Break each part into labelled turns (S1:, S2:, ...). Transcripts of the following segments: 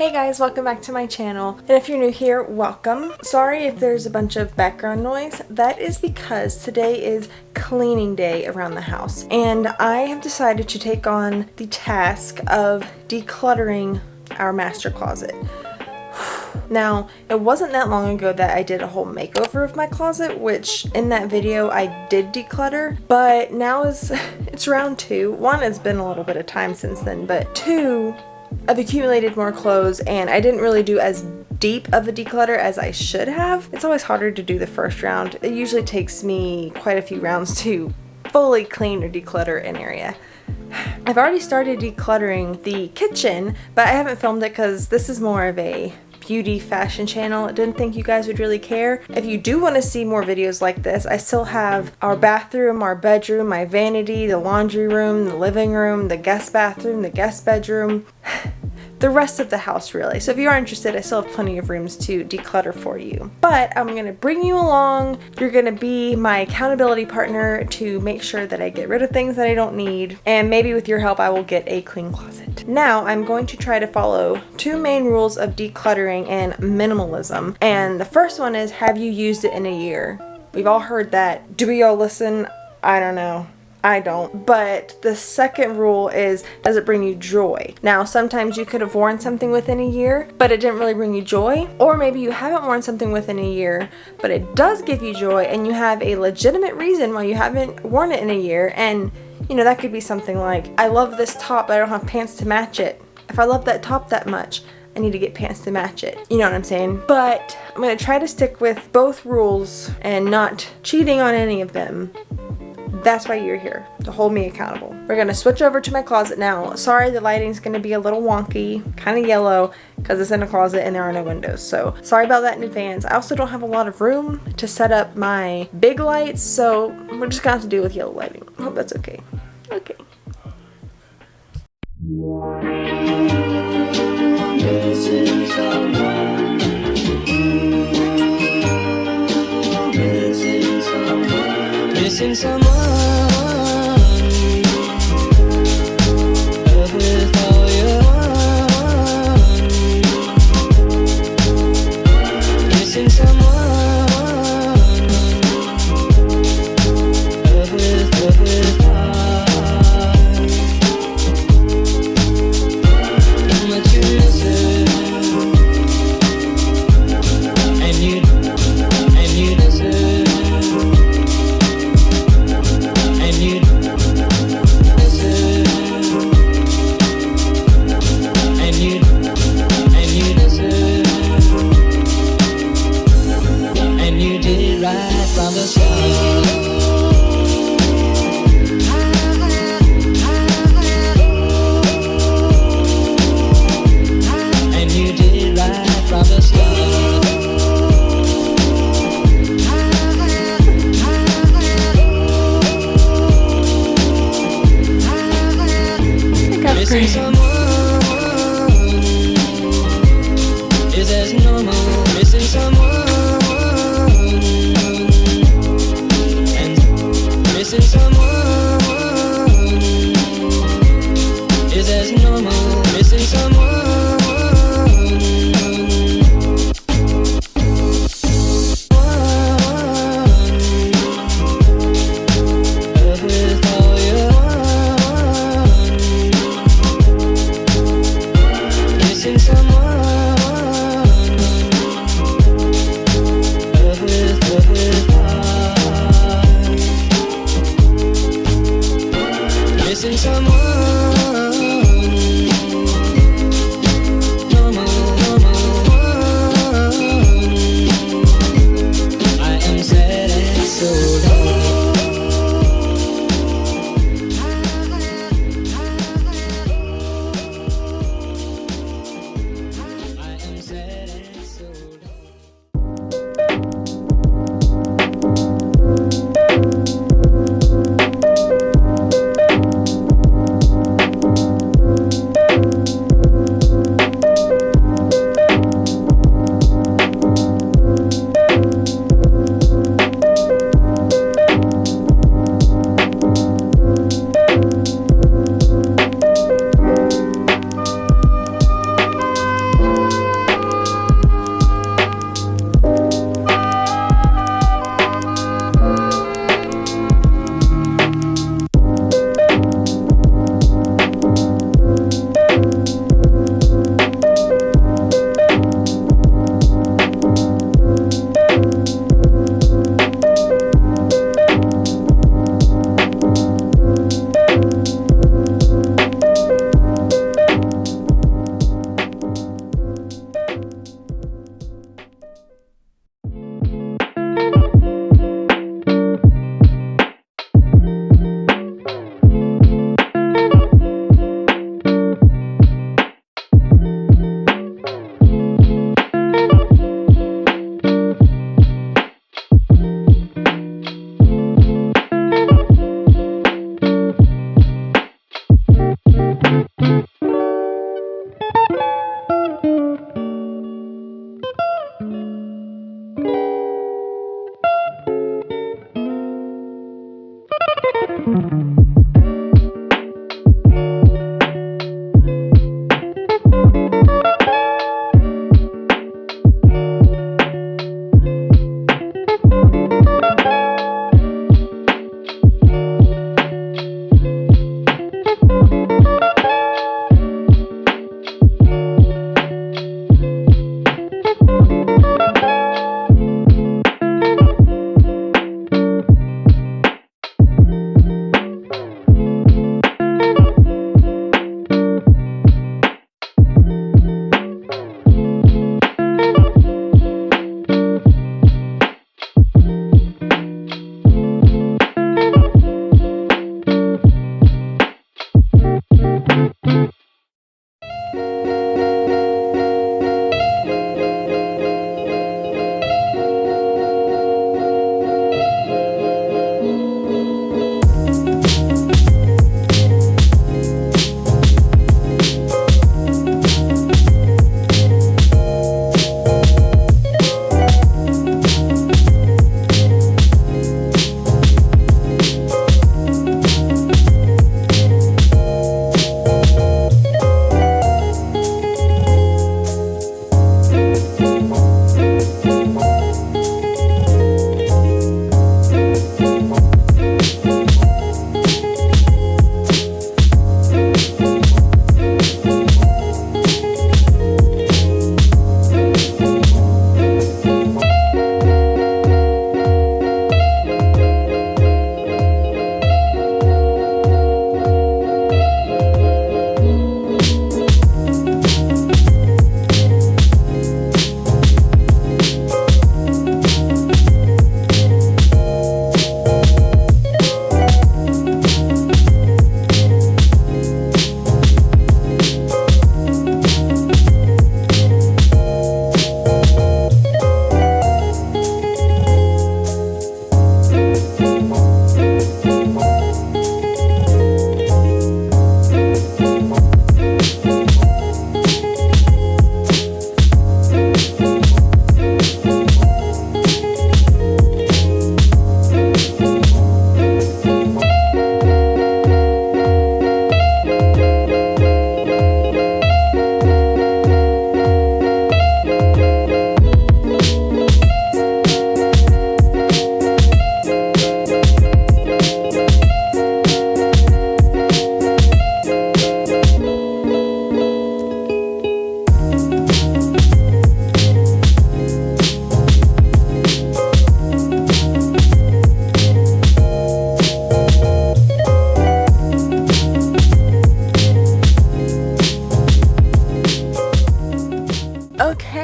S1: Hey guys, welcome back to my channel, and if you're new here, welcome. Sorry if there's a bunch of background noise. That is because today is cleaning day around the house, and I have decided to take on the task of decluttering our master closet. Now, it wasn't that long ago that I did a whole makeover of my closet, which in that video I did declutter, but now it's round two. One, it's been a little bit of time since then, but two, I've accumulated more clothes and I didn't really do as deep of a declutter as I should have. It's always harder to do the first round. It usually takes me quite a few rounds to fully clean or declutter an area. I've already started decluttering the kitchen, but I haven't filmed it because this is more of a beauty fashion channel. I didn't think you guys would really care. If you do want to see more videos like this, I still have our bathroom, our bedroom, my vanity, the laundry room, the living room, the guest bathroom, the guest bedroom, the rest of the house really. So if you are interested, I still have plenty of rooms to declutter for you. But I'm going to bring you along. You're going to be my accountability partner to make sure that I get rid of things that I don't need, and maybe with your help I will get a clean closet. Now I'm going to try to follow two main rules of decluttering and minimalism, and the first one is, have you used it in a year? We've all heard that. Do we all listen? I don't know. I don't. But the second rule is, does it bring you joy? Now, sometimes you could have worn something within a year, but it didn't really bring you joy. Or maybe you haven't worn something within a year, but it does give you joy and you have a legitimate reason why you haven't worn it in a year. And, you know, that could be something like, I love this top, but I don't have pants to match it. If I love that top that much, I need to get pants to match it. You know what I'm saying? But I'm going to try to stick with both rules and not cheating on any of them. That's why you're here, to hold me accountable. We're gonna switch over to my closet now. Sorry, the lighting's gonna be a little wonky, kind of yellow, because it's in a closet and there are no windows. So sorry about that in advance. I also don't have a lot of room to set up my big lights, so we're just gonna have to deal with yellow lighting. I hope that's okay. Okay. Missing someone. Missing someone. With all your own. Missing someone. With heart. How much you miss it. And you deserve. And you deserve. And you deserve. And you did it right from the start. And you did it right from the start. Missing someone is as normal. Missing someone and missing someone is as normal. Missing someone. Missing someone with heart. Missing someone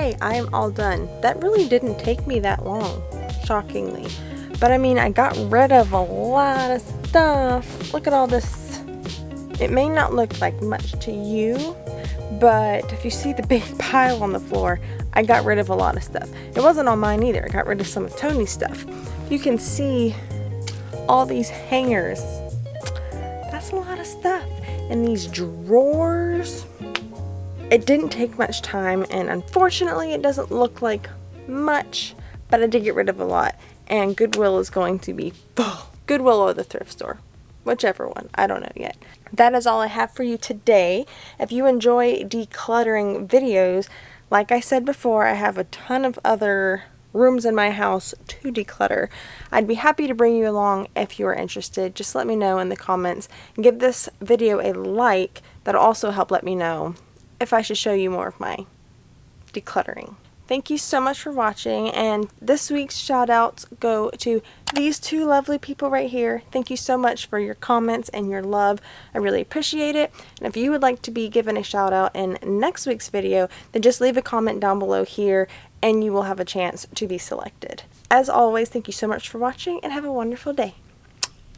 S1: okay, I am all done. That really didn't take me that long, shockingly. But I mean, I got rid of a lot of stuff. Look at all this. It may not look like much to you, but if you see the big pile on the floor, I got rid of a lot of stuff. It wasn't all mine either. I got rid of some of Tony's stuff. You can see all these hangers. That's a lot of stuff. And these drawers. It didn't take much time, and unfortunately it doesn't look like much, but I did get rid of a lot. And Goodwill is going to be full. Goodwill or the thrift store. Whichever one. I don't know yet. That is all I have for you today. If you enjoy decluttering videos, like I said before, I have a ton of other rooms in my house to declutter. I'd be happy to bring you along if you are interested. Just let me know in the comments. Give this video a like. That'll also help let me know if I should show you more of my decluttering. Thank you so much for watching, and this week's shout outs go to these two lovely people right here. Thank you so much for your comments and your love. I really appreciate it. And if you would like to be given a shout out in next week's video, then just leave a comment down below here and you will have a chance to be selected. As always, thank you so much for watching and have a wonderful day.